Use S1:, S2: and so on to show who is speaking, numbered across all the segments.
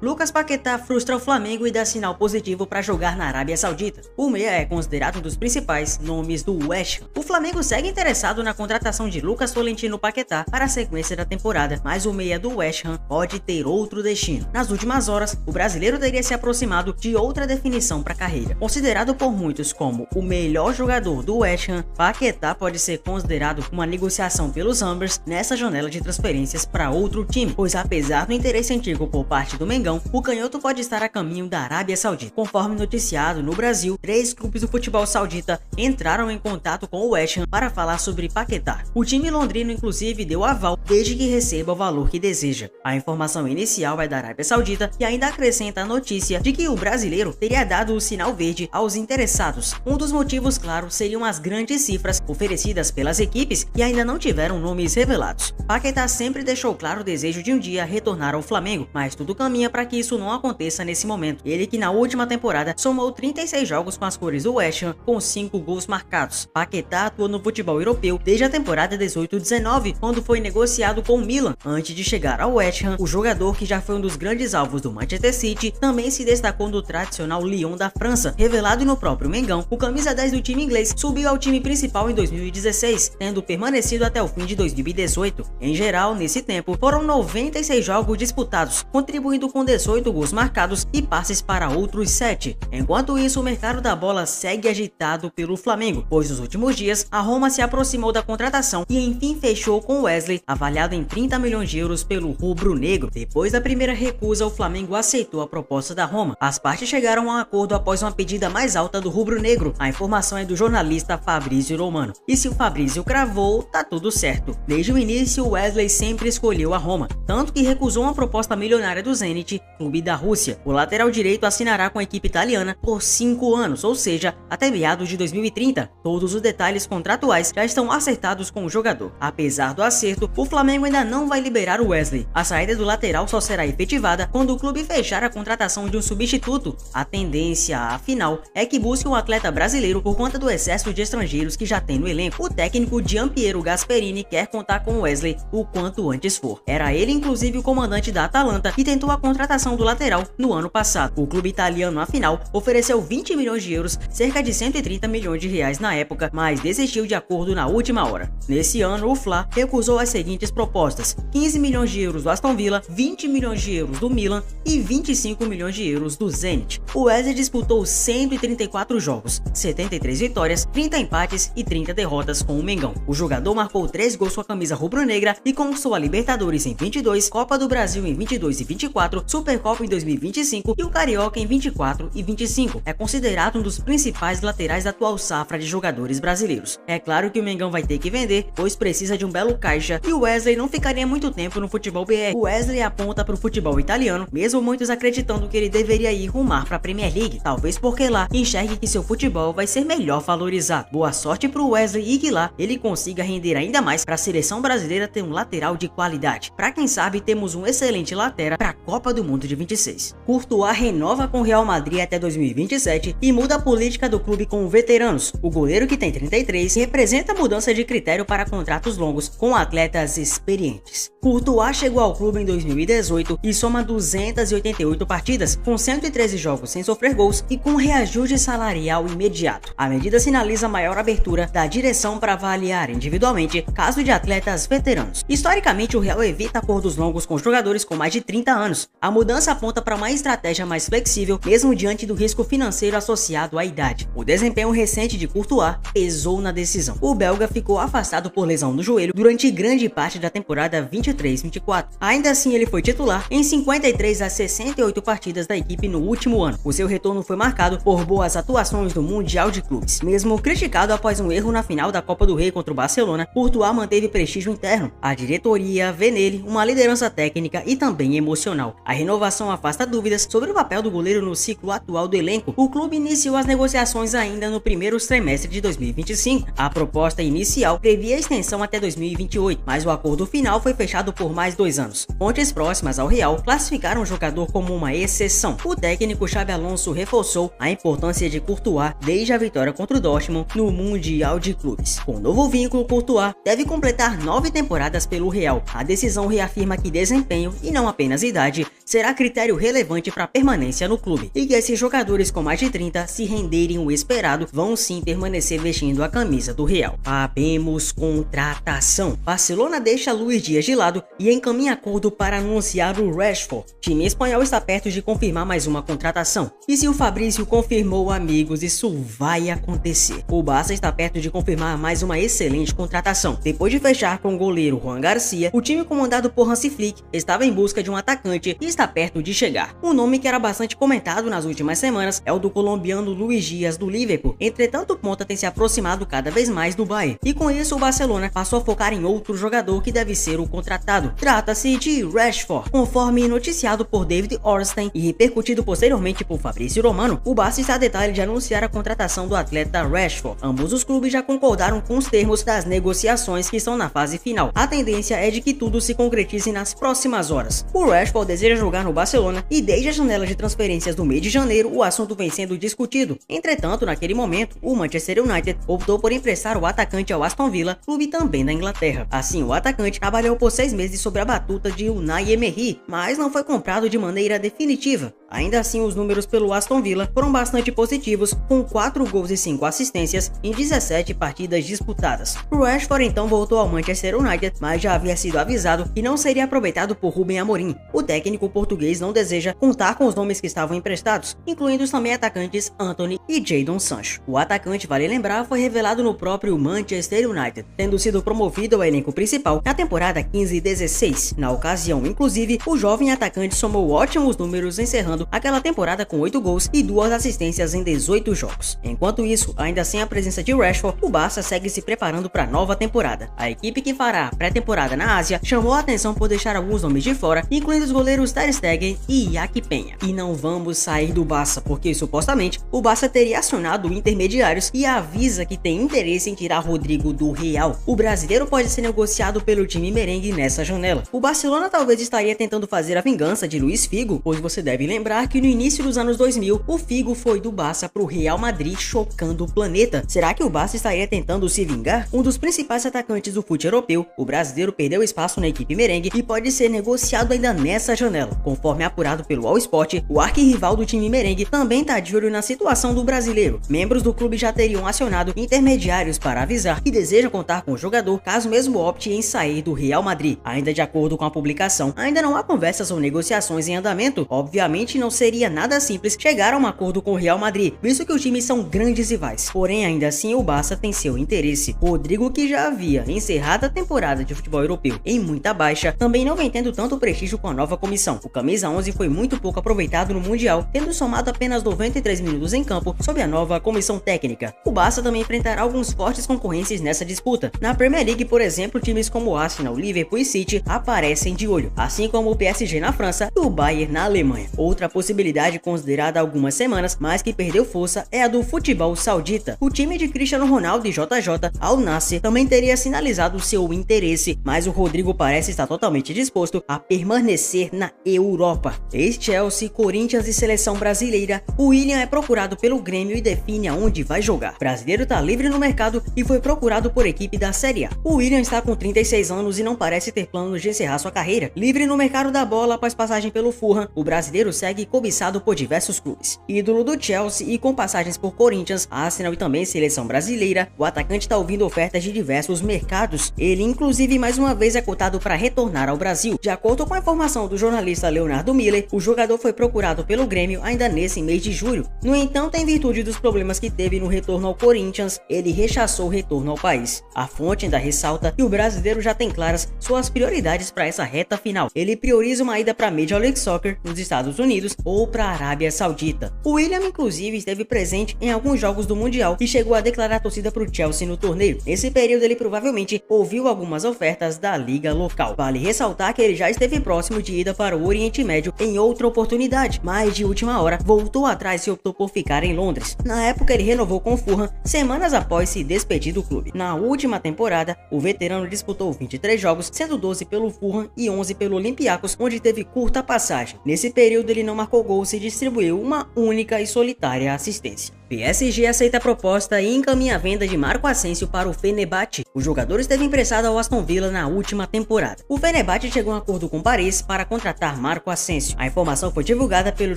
S1: Lucas Paquetá frustra o Flamengo e dá sinal positivo para jogar na Arábia Saudita. O meia é considerado um dos principais nomes do West Ham. O Flamengo segue interessado na contratação de Lucas Tolentino Paquetá para a sequência da temporada, mas o meia do West Ham pode ter outro destino. Nas últimas horas, o brasileiro teria se aproximado de outra definição para a carreira. Considerado por muitos como o melhor jogador do West Ham, Paquetá pode ser considerado uma negociação pelos Ambers nessa janela de transferências para outro time, pois apesar do interesse antigo por parte do Mengão, o canhoto pode estar a caminho da Arábia Saudita. Conforme noticiado no Brasil, 3 clubes do futebol saudita entraram em contato com o West Ham para falar sobre Paquetá. O time londrino inclusive deu aval desde que receba o valor que deseja. A informação inicial é da Arábia Saudita e ainda acrescenta a notícia de que o brasileiro teria dado o sinal verde aos interessados. Um dos motivos, claro, seriam as grandes cifras oferecidas pelas equipes que ainda não tiveram nomes revelados. Paquetá sempre deixou claro o desejo de um dia retornar ao Flamengo, mas tudo caminha para que isso não aconteça nesse momento. Ele que na última temporada somou 36 jogos com as cores do West Ham, com 5 gols marcados. Paquetá atuou no futebol europeu desde a temporada 18-19, quando foi negociado com o Milan. Antes de chegar ao West Ham, o jogador, que já foi um dos grandes alvos do Manchester City, também se destacou no tradicional Lyon da França. Revelado no próprio Mengão, o camisa 10 do time inglês subiu ao time principal em 2016, tendo permanecido até o fim de 2018. Em geral, nesse tempo, foram 96 jogos disputados, contribuindo com 18 gols marcados e passes para outros 7. Enquanto isso, o mercado da bola segue agitado pelo Flamengo, pois nos últimos dias a Roma se aproximou da contratação e enfim fechou com Wesley, avaliado em 30 milhões de euros pelo rubro-negro. Depois da primeira recusa, o Flamengo aceitou a proposta da Roma. As partes chegaram a um acordo após uma pedida mais alta do rubro-negro. A informação é do jornalista Fabrício Romano. E se o Fabrício cravou, tá tudo certo. Desde o início, Wesley sempre escolheu a Roma, tanto que recusou uma proposta milionária do Zenit, clube da Rússia. O lateral direito assinará com a equipe italiana por 5 anos, ou seja, até meados de 2030. Todos os detalhes contratuais já estão acertados com o jogador. Apesar do acerto, o Flamengo ainda não vai liberar o Wesley. A saída do lateral só será efetivada quando o clube fechar a contratação de um substituto. A tendência, afinal, é que busque um atleta brasileiro por conta do excesso de estrangeiros que já tem no elenco. O técnico Gianpiero Gasperini quer contar com Wesley o quanto antes for. Era ele inclusive o comandante da Atalanta que tentou a contratação do lateral no ano passado. O clube italiano, afinal, ofereceu 20 milhões de euros, cerca de 130 milhões de reais na época, mas desistiu de acordo na última hora. Nesse ano, o Fla recusou as seguintes propostas: 15 milhões de euros do Aston Villa, 20 milhões de euros do Milan e 25 milhões de euros do Zenit. O Wesley disputou 134 jogos, 73 vitórias, 30 empates e 30 derrotas com o Mengão. O jogador marcou 3 gols com a camisa rubro-negra e conquistou a Libertadores em 22, Copa do Brasil em 22 e 24, Supercopa em 2025 e o Carioca em 24 e 25. É considerado um dos principais laterais da atual safra de jogadores brasileiros. É claro que o Mengão vai ter que vender, pois precisa de um belo caixa, e o Wesley não ficaria muito tempo no futebol BR. O Wesley aponta para o futebol italiano, mesmo muitos acreditando que ele deveria ir rumar para a Premier League, talvez porque lá enxergue que seu futebol vai ser melhor valorizado. Boa sorte para o Wesley e que lá ele consiga render ainda mais para a seleção brasileira ter um lateral de qualidade. Para quem sabe, temos um excelente lateral para a Copa do Mundo de 26. Courtois renova com o Real Madrid até 2027 e muda a política do clube com veteranos. O goleiro, que tem 33, representa a mudança de critério para contratos longos com atletas experientes. Courtois chegou ao clube em 2018 e soma 288 partidas, com 113 jogos sem sofrer gols e com reajuste salarial imediato. A medida sinaliza maior abertura da direção para avaliar individualmente caso de atletas veteranos. Historicamente, o Real evita acordos longos com jogadores com mais de 30 anos. A mudança aponta para uma estratégia mais flexível, mesmo diante do risco financeiro associado à idade. O desempenho recente de Courtois pesou na decisão. O belga ficou afastado por lesão no joelho durante grande parte da temporada 23-24. Ainda assim, ele foi titular em 53 das 68 partidas da equipe no último ano. O seu retorno foi marcado por boas atuações no Mundial de Clubes. Mesmo criticado após um erro na final da Copa do Rei contra o Barcelona, Courtois manteve prestígio interno. A diretoria vê nele uma liderança técnica e também emocional. A renovação afasta dúvidas sobre o papel do goleiro no ciclo atual do elenco. O clube iniciou as negociações ainda no primeiro trimestre de 2025. A proposta inicial previa a extensão até 2028, mas o acordo final foi fechado por mais 2 anos. Fontes próximas ao Real classificaram o jogador como uma exceção. O técnico Xabi Alonso reforçou a importância de Courtois desde a vitória contra o Dortmund no Mundial de Clubes. Com o novo vínculo, Courtois deve completar 9 temporadas pelo Real. A decisão reafirma que desempenho, e não apenas idade, será critério relevante para permanência no clube, e que esses jogadores com mais de 30, se renderem o esperado, vão sim permanecer vestindo a camisa do Real. Abemos contratação. Barcelona deixa Luis Dias de lado e encaminha acordo para anunciar o Rashford. Time espanhol está perto de confirmar mais uma contratação. E se o Fabrício confirmou, amigos, isso vai acontecer. O Barça está perto de confirmar mais uma excelente contratação. Depois de fechar com o goleiro Juan Garcia, o time comandado por Hansi Flick estava em busca de um atacante e está perto de chegar. Um nome que era bastante comentado nas últimas semanas é o do colombiano Luis Dias do Liverpool. Entretanto, o ponta tem se aproximado cada vez mais do Bayern. E com isso, o Barcelona passou a focar em outro jogador que deve ser o contratado. Trata-se de Rashford. Conforme noticiado por David Ornstein e repercutido posteriormente por Fabrício Romano, o Barça está a detalhe de anunciar a contratação do atleta Rashford. Ambos os clubes já concordaram com os termos das negociações que estão na fase final. A tendência é de que tudo se concretize nas próximas horas. O Rashford deseja jogar no Barcelona e desde a janela de transferências do mês de janeiro o assunto vem sendo discutido. Entretanto, naquele momento, o Manchester United optou por emprestar o atacante ao Aston Villa, clube também da Inglaterra. Assim, o atacante trabalhou por 6 meses sob a batuta de Unai Emery, mas não foi comprado de maneira definitiva. Ainda assim, os números pelo Aston Villa foram bastante positivos, com 4 gols e 5 assistências em 17 partidas disputadas. O Rashford então voltou ao Manchester United, mas já havia sido avisado que não seria aproveitado por Rubem Amorim. O técnico português não deseja contar com os nomes que estavam emprestados, incluindo os também atacantes Antony e Jadon Sancho. O atacante, vale lembrar, foi revelado no próprio Manchester United, tendo sido promovido ao elenco principal na temporada 15-16. Na ocasião, inclusive, o jovem atacante somou ótimos números, encerrando aquela temporada com 8 gols e 2 assistências em 18 jogos. Enquanto isso, ainda sem a presença de Rashford, o Barça segue se preparando para a nova temporada. A equipe que fará a pré-temporada na Ásia chamou a atenção por deixar alguns nomes de fora, incluindo os goleiros Ter Stegen e Iñaki Peña. E não vamos sair do Barça, porque supostamente o Barça teria acionado intermediários e avisa que tem interesse em tirar Rodrigo do Real. O brasileiro pode ser negociado pelo time merengue nessa janela. O Barcelona talvez estaria tentando fazer a vingança de Luis Figo, pois você deve lembrar que no início dos anos 2000, o Figo foi do Barça para o Real Madrid, chocando o planeta. Será que o Barça estaria tentando se vingar? Um dos principais atacantes do futebol europeu, o brasileiro perdeu espaço na equipe merengue e pode ser negociado ainda nessa janela. Conforme apurado pelo All Sport, o arquirrival do time merengue também está de olho na situação do brasileiro. Membros do clube já teriam acionado intermediários para avisar que desejam contar com o jogador caso mesmo opte em sair do Real Madrid. Ainda de acordo com a publicação, ainda não há conversas ou negociações em andamento. Obviamente não seria nada simples chegar a um acordo com o Real Madrid, visto que os times são grandes rivais. Porém, ainda assim o Barça tem seu interesse. Rodrigo, que já havia encerrado a temporada de futebol europeu em muita baixa, também não vem tendo tanto prestígio com a nova comissão. O camisa 11 foi muito pouco aproveitado no Mundial, tendo somado apenas 93 minutos em campo sob a nova comissão técnica. O Barça também enfrentará alguns fortes concorrentes nessa disputa. Na Premier League, por exemplo, times como Arsenal, Liverpool e City aparecem de olho, assim como o PSG na França e o Bayern na Alemanha. Outra possibilidade considerada há algumas semanas, mas que perdeu força, é a do futebol saudita. O time de Cristiano Ronaldo e JJ Al Nassr também teria sinalizado seu interesse, mas o Rodrigo parece estar totalmente disposto a permanecer na Europa. Ex-Chelsea, Corinthians e seleção brasileira, o Willian é procurado pelo Grêmio e define aonde vai jogar. O brasileiro está livre no mercado e foi procurado por equipe da Série A. O Willian está com 36 anos e não parece ter planos de encerrar sua carreira. Livre no mercado da bola após passagem pelo Fulham, o brasileiro segue cobiçado por diversos clubes. Ídolo do Chelsea e com passagens por Corinthians, Arsenal e também seleção brasileira, o atacante está ouvindo ofertas de diversos mercados. Ele inclusive mais uma vez é cotado para retornar ao Brasil. De acordo com a informação do jornalista Leonardo Miller, o jogador foi procurado pelo Grêmio ainda nesse mês de julho. No entanto, em virtude dos problemas que teve no retorno ao Corinthians, ele rechaçou o retorno ao país. A fonte ainda ressalta que o brasileiro já tem claras suas prioridades para essa reta final. Ele prioriza uma ida para a Major League Soccer nos Estados Unidos ou para a Arábia Saudita. O Willian inclusive esteve presente em alguns jogos do Mundial e chegou a declarar torcida para o Chelsea no torneio. Nesse período ele provavelmente ouviu algumas ofertas da liga local. Vale ressaltar que ele já esteve próximo de ida para o Oriente Médio em outra oportunidade, mas de última hora voltou atrás e optou por ficar em Londres. Na época ele renovou com o Fulham semanas após se despedir do clube. Na última temporada, o veterano disputou 23 jogos, sendo 12 pelo Fulham e 11 pelo Olympiacos, onde teve curta passagem. Nesse período ele não marcou gols e distribuiu uma única e solitária assistência. PSG aceita a proposta e encaminha a venda de Marco Asensio para o Fenerbahçe. O jogador esteve emprestado ao Aston Villa na última temporada. O Fenerbahçe chegou a um acordo com Paris para contratar Marco Asensio. A informação foi divulgada pelo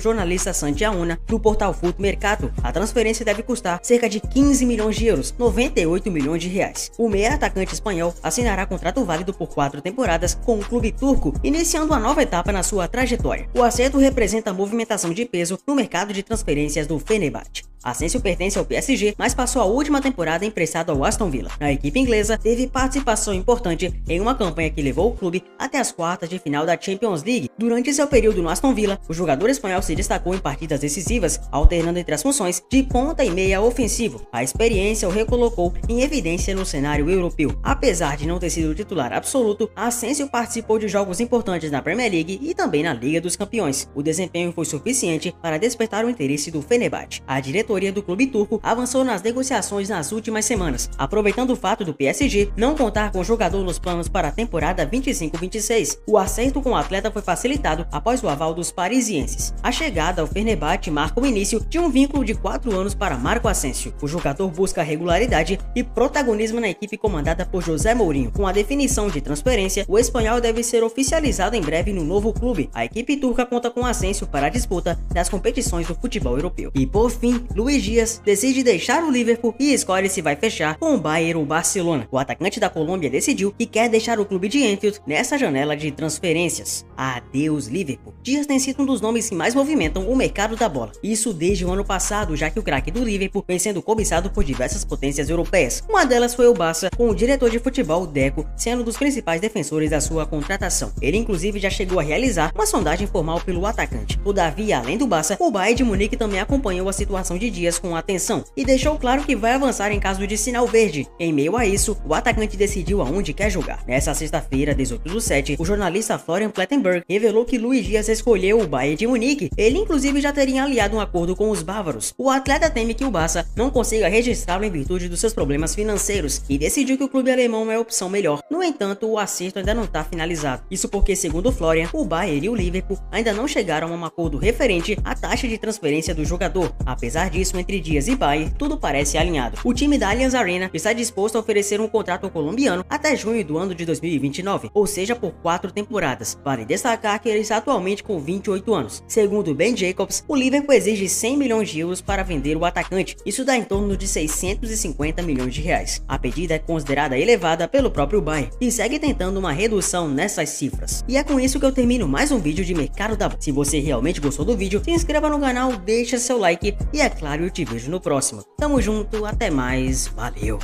S1: jornalista Santi Auna do portal Foot Mercato. A transferência deve custar cerca de 15 milhões de euros, 98 milhões de reais. O meia atacante espanhol assinará contrato válido por 4 temporadas com o clube turco, iniciando uma nova etapa na sua trajetória. O acerto representa a movimentação de peso no mercado de transferências do Fenerbahçe. Asensio pertence ao PSG, mas passou a última temporada emprestado ao Aston Villa. Na equipe inglesa, teve participação importante em uma campanha que levou o clube até as quartas de final da Champions League. Durante seu período no Aston Villa, o jogador espanhol se destacou em partidas decisivas, alternando entre as funções de ponta e meia ofensivo. A experiência o recolocou em evidência no cenário europeu. Apesar de não ter sido titular absoluto, Asensio participou de jogos importantes na Premier League e também na Liga dos Campeões. O desempenho foi suficiente para despertar o interesse do Fenerbahçe. A diretoria do clube turco avançou nas negociações nas últimas semanas, aproveitando o fato do PSG não contar com o jogador nos planos para a temporada 25-26. O acerto com o atleta foi facilitado após o aval dos parisienses. A chegada ao Fenerbahçe marca o início de um vínculo de 4 anos para Marco Asensio. O jogador busca regularidade e protagonismo na equipe comandada por José Mourinho. Com a definição de transferência, o espanhol deve ser oficializado em breve no novo clube. A equipe turca conta com Asensio para a disputa das competições do futebol europeu. E por fim, Luis Dias decide deixar o Liverpool e escolhe se vai fechar com o Bayern ou Barcelona. O atacante da Colômbia decidiu que quer deixar o clube de Anfield nessa janela de transferências. Adeus Liverpool. Dias tem sido um dos nomes que mais movimentam o mercado da bola. Isso desde o ano passado, já que o craque do Liverpool vem sendo cobiçado por diversas potências europeias. Uma delas foi o Barça, com o diretor de futebol Deco sendo um dos principais defensores da sua contratação. Ele inclusive já chegou a realizar uma sondagem formal pelo atacante. Todavia, além do Barça, o Bayern de Munique também acompanhou a situação de Dias com atenção e deixou claro que vai avançar em caso de sinal verde. Em meio a isso, o atacante decidiu aonde quer jogar. Nessa sexta-feira, 18/7, o jornalista Florian Plettenberg revelou que Luis Dias escolheu o Bayern de Munique. Ele inclusive já teria aliado um acordo com os bávaros. O atleta teme que o Barça não consiga registrá-lo em virtude dos seus problemas financeiros e decidiu que o clube alemão é a opção melhor. No entanto, o acerto ainda não está finalizado. Isso porque, segundo Florian, o Bayern e o Liverpool ainda não chegaram a um acordo referente à taxa de transferência do jogador. Apesar disso, entre Dias e Bayern, tudo parece alinhado. O time da Allianz Arena está disposto a oferecer um contrato ao colombiano até junho do ano de 2029, ou seja, por 4 temporadas. Vale destacar que ele está atualmente com 28 anos. Segundo Ben Jacobs, o Liverpool exige 100 milhões de euros para vender o atacante. Isso dá em torno de 650 milhões de reais. A pedida é considerada elevada pelo próprio Bayern e segue tentando uma redução nessas cifras. E é com isso que eu termino mais um vídeo de mercado da bola. Se você realmente gostou do vídeo, se inscreva no canal, deixa seu like e é claro, eu te vejo no próximo. Tamo junto, até mais, valeu!